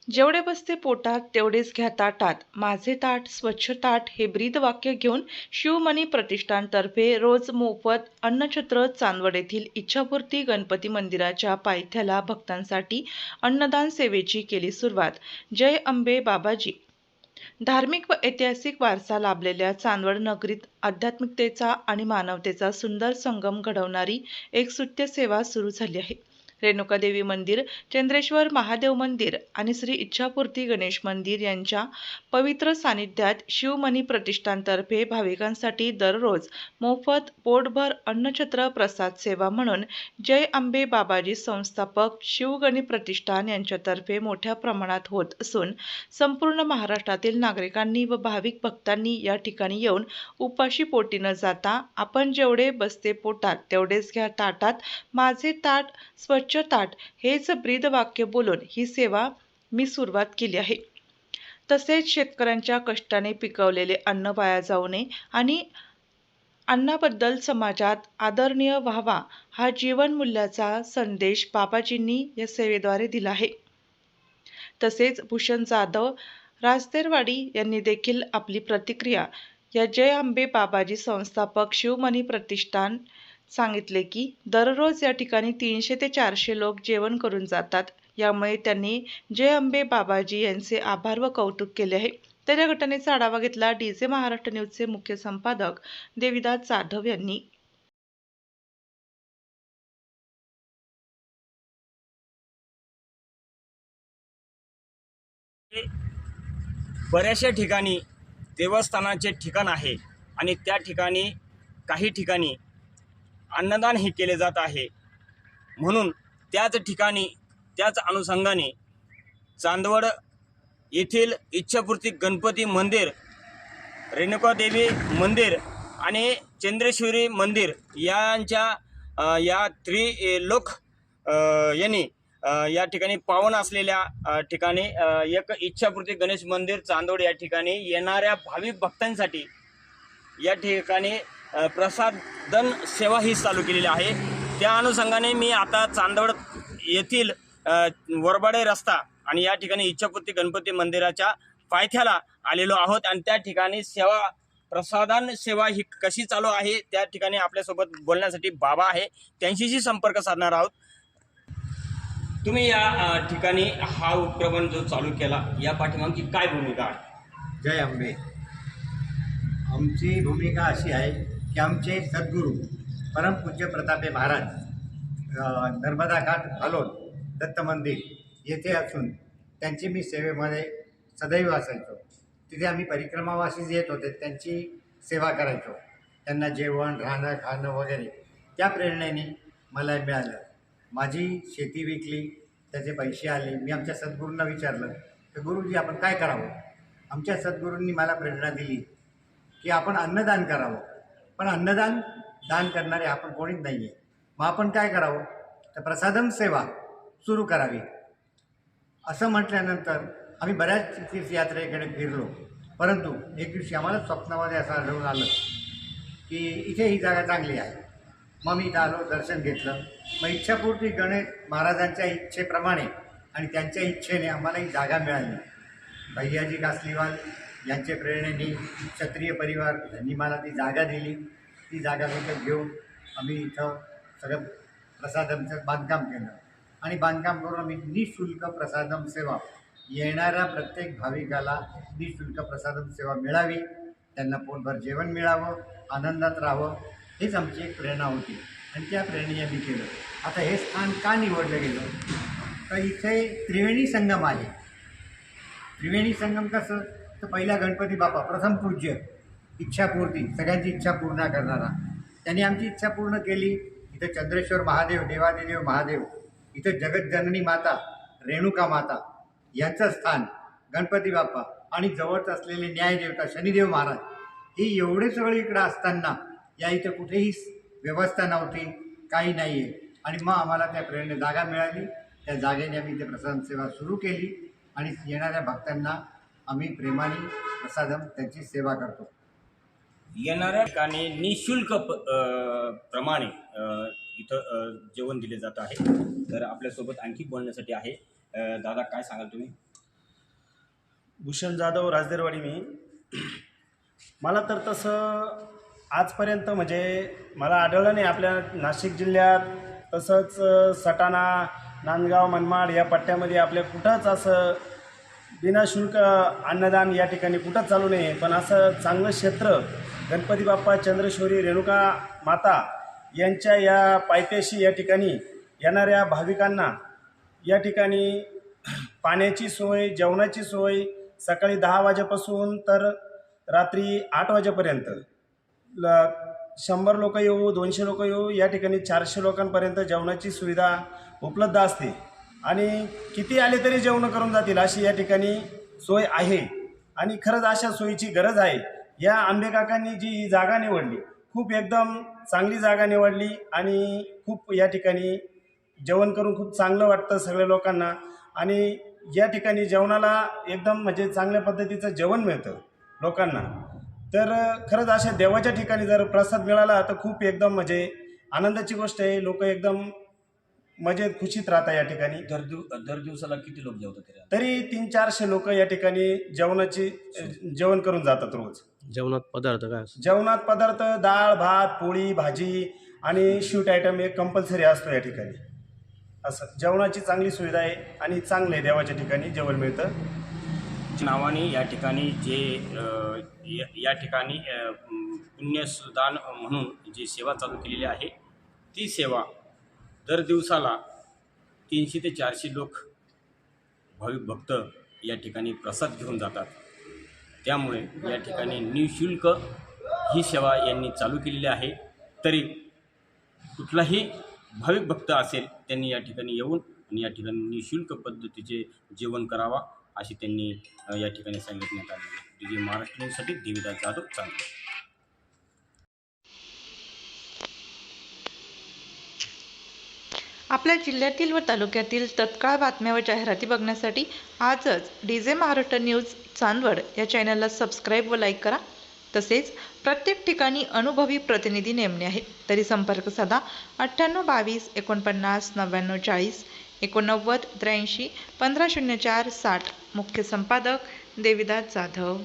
जेवढे बसते पोटात तेवढेच घ्या ताटात. माझे ताट स्वच्छ ताट हे ब्रीदवाक्य घेऊन शिवमणी प्रतिष्ठानतर्फे रोज मोफत अन्नछत्र चांदवड येथील इच्छापूर्ती गणपती मंदिराच्या पायथ्याला भक्तांसाठी अन्नदान सेवेची केली सुरुवात. जय अंबे बाबाजी. धार्मिक व ऐतिहासिक वारसा लाभलेल्या चांदवड नगरीत आध्यात्मिकतेचा आणि मानवतेचा सुंदर संगम घडवणारी एक स्तुत्य सेवा सुरू झाली आहे. रेणुकादेवी मंदिर, चंद्रेश्वर महादेव मंदिर आणि श्री इच्छापूर्ती गणेश मंदिर यांच्या पवित्र सानिध्यात शिवमणी प्रतिष्ठानतर्फे भाविकांसाठी दररोज मोफत पोटभर अन्नछत्र प्रसाद सेवा म्हणून जय अंबे बाबाजी संस्थापक शिवगणी प्रतिष्ठान यांच्यातर्फे मोठ्या प्रमाणात होत असून संपूर्ण महाराष्ट्रातील नागरिकांनी व भाविक भक्तांनी या ठिकाणी येऊन उपाशी पोटी न जाता आपण जेवढे बसते पोटात तेवढेच घ्या ताटात, माझे ताट स्वच्छ ताट हेच ब्रीदवाक्य बोलून ही सेवा मी सुरुवात केली आहे. तसेच शेतकऱ्यांच्या कष्टाने पिकवलेले अन्न वाया जाऊ नये आणि अन्नाबद्दल समाजात आदरणीय व्हावा हा जीवनमूल्याचा संदेश बाबाजींनी या सेवेद्वारे दिला आहे. तसेच भूषण जाधव राजतेरवाडी यांनी देखील आपली प्रतिक्रिया या जय अंबे बाबाजी संस्थापक शिवमणी प्रतिष्ठान सांगितले की दररोज या ठिकाणी 300 ते 400 लोक जेवण करून जातात. यामुळे त्यांनी जय अंबे बाबाजी यांचे आभार व कौतुक केले आहे. त्याच्या घटनेचा आढावा घेतला डीजे महाराष्ट्र न्यूजचे मुख्य संपादक देविदास जाधव यांनी. बऱ्याचशा ठिकाणी देवस्थानाचे ठिकाण आहे आणि त्या ठिकाणी काही ठिकाणी अन्नदान हे केले जात आहे. म्हणून त्याच ठिकाणी त्याच अनुषंगाने चांदवड येथील इच्छापूर्ती गणपती मंदिर, रेणुकादेवी मंदिर आणि चंद्रेश्वरी मंदिर यांच्या या त्रिलोक यांनी या ठिकाणी पावन असलेल्या ठिकाणी एक इच्छापूर्ती गणेश मंदिर चांदवड या ठिकाणी येणाऱ्या भाविक भक्तांसाठी या ठिकाणी प्रसादन सेवा ही चालू केलेली आहे. त्या अनुषंगाने मी आता चांदवड येथील वरबाडे रस्ता आणि या ठिकाणी इच्छापूर्ती गणपती मंदिराच्या पायथ्याला आलेलो आहोत आणि त्या ठिकाणी प्रसादन सेवा ही कशी चालू आहे त्या ठिकाणी आपल्यासोबत बोलण्यासाठी बाबा आहे, त्यांच्याशी संपर्क साधणार आहोत. तुम्ही या ठिकाणी हा उपक्रम जो चालू केला या पाठीमागची काय भूमिका आहे? जय अंबे. आमची भूमिका अशी आहे की आमचे सद्गुरू परमपूज्य प्रतापे महाराज नर्मदा घाट हालोल दत्त मंदिर येथे असून त्यांची मी सेवेमध्ये सदैव असायचो. तिथे आम्ही परिक्रमावासी येत होते त्यांची सेवा करायचो. त्यांना जेवण राहणं खाणं वगैरे त्या प्रेरणेने मला मिळालं. माझी शेती विकली, त्याचे पैसे आले. मी आमच्या सद्गुरूंना विचारलं की गुरुजी आपण काय करावं. आमच्या सद्गुरूंनी मला प्रेरणा दिली की आपण अन्नदान करावं. पण अन्नदान दान करणारे आपण कोणीच नाही आहे. मग आपण काय करावं तर प्रसादम सेवा सुरू करावी. असं म्हटल्यानंतर आम्ही बऱ्याच तीर्थयात्रेकडे फिरलो. परंतु एक दिवशी आम्हाला स्वप्नामध्ये असं आढळून आलं की इथे ही जागा चांगली आहे. मग मी इथं आलो, दर्शन घेतलं. मग इच्छापूर्ती गणेश महाराजांच्या इच्छेप्रमाणे आणि त्यांच्या इच्छेने आम्हाला ही जागा मिळाली. भैयाजी कासलीवाल यांच्या प्रेरणेने क्षत्रिय परिवार यांनी मला ती जागा दिली. ती जागा विकत घेऊन आम्ही इथं सगळं प्रसादमचं बांधकाम केलं आणि बांधकाम करून आम्ही निःशुल्क प्रसादम सेवा येणाऱ्या प्रत्येक भाविकाला निःशुल्क प्रसादम सेवा मिळावी, त्यांना पोटभर जेवण मिळावं, आनंदात राहावं, हेच आमची एक प्रेरणा होती आणि त्या प्रेरणेने आम्ही केलं. आता हे स्थान का निवडलं गेलं तर इथे त्रिवेणी संगम आहे. त्रिवेणी संगम कसं तर पहिला गणपती बाप्पा प्रथम पूज्य इच्छापूर्ती सगळ्यांची इच्छा पूर्ण करणारा, त्यांनी आमची इच्छा पूर्ण केली. इथं चंद्रेश्वर महादेव, देवादिदेव महादेव, इथं जगतजननी माता रेणुका माता यांचं स्थान, गणपती बाप्पा आणि जवळच असलेले न्यायदेवता शनिदेव महाराज, ही एवढे सगळे इकडं असताना या इथं कुठेही व्यवस्था नव्हती, काही नाही आहे. आणि मग आम्हाला त्या प्रेरणेने जागा मिळाली. त्या जागेने आम्ही इथे प्रसाद सेवा सुरू केली आणि येणाऱ्या भक्तांना आम्ही प्रेमाने प्रसादम त्यांची सेवा करतो. येणाऱ्या ठिकाणी निःशुल्क प्रमाणे इथं जेवण दिले जात आहे. तर आपल्यासोबत आणखी बोलण्यासाठी आहे दादा, काय सांगाल तुम्ही? भूषण जाधव राजदेरवाडी मी. मला तर तसं आजपर्यंत म्हणजे मला आढळलं नाही आपल्या नाशिक जिल्ह्यात, तसंच सटाणा, नांदगाव, मनमाड या पट्ट्यामध्ये आपल्या कुठंच असं विनाशुल्क अन्नदान या ठिकाणी कुठंच चालू नाही आहे. पण असं चांगलं क्षेत्र गणपती बाप्पा, चंद्रेश्वरी, रेणुका माता यांच्या या पायथ्याशी या ठिकाणी येणाऱ्या भाविकांना या ठिकाणी पाण्याची सोय, जेवणाची सोय सकाळी 10 वाजेपासून तर रात्री 8 वाजेपर्यंत 100 लोक येऊ, 200 लोक येऊ, या ठिकाणी 400 लोकांपर्यंत जेवणाची सुविधा उपलब्ध असते आणि किती आले तरी जेवण करून जातील अशी या ठिकाणी सोय आहे. आणि खरंच अशा सोयीची गरज आहे. या आंबेकाकांनी जी ही जागा निवडली, खूप एकदम चांगली जागा निवडली आणि खूप या ठिकाणी जेवण करून खूप चांगलं वाटतं सगळ्या लोकांना. आणि या ठिकाणी जेवणाला एकदम म्हणजे चांगल्या पद्धतीचं जेवण मिळतं लोकांना. तर खरंच अशा देवाच्या ठिकाणी जर प्रसाद मिळाला तर खूप एकदम म्हणजे आनंदाची गोष्ट आहे. लोक एकदम मजेत खुशीत राहतात या ठिकाणी. दर दिवसाला किती लोक जेवतात तरी 300-400 लोक या ठिकाणी जेवण करून जातात रोज. जेवणात पदार्थ काय असतात? जेवणात पदार्थ डाळ, भात, पोळी, भाजी आणि स्वीट आयटम एक कंपल्सरी असतो या ठिकाणी. असं जेवणाची चांगली सुविधा आहे आणि चांगलं आहे, देवाच्या ठिकाणी जेवण मिळतं. नावाने या ठिकाणी या ठिकाणी पुण्यदान म्हणून जी सेवा चालू केलेली आहे, ती सेवा दर दिवसाला 300 ते 400 लोक भाविक भक्त या ठिकाणी प्रसाद घेऊन जातात. त्यामुळे या ठिकाणी निःशुल्क ही सेवा यांनी चालू केलेली आहे. तरी कुठलाही भाविक भक्त असेल त्यांनी या ठिकाणी येऊन आणि या ठिकाणी निःशुल्क पद्धतीचे जेवण करावा अशी त्यांनी या ठिकाणी सांगितण्यात आले. DJ महाराष्ट्र न्यूजसाठी देविदास जाधव, चांदवड. आपल्या जिल्ह्यातील व तालुक्यातील तत्काळ बातम्या व जाहिराती बघण्यासाठी आजच DJ महाराष्ट्र न्यूज चांदवड या चॅनलला सबस्क्राईब व लाईक करा. तसेच प्रत्येक ठिकाणी अनुभवी प्रतिनिधी नेमणे आहे. तरी संपर्क साधा 98 22 49 99 40 89 83 1504 60. मुख्य संपादक देविदास जाधव.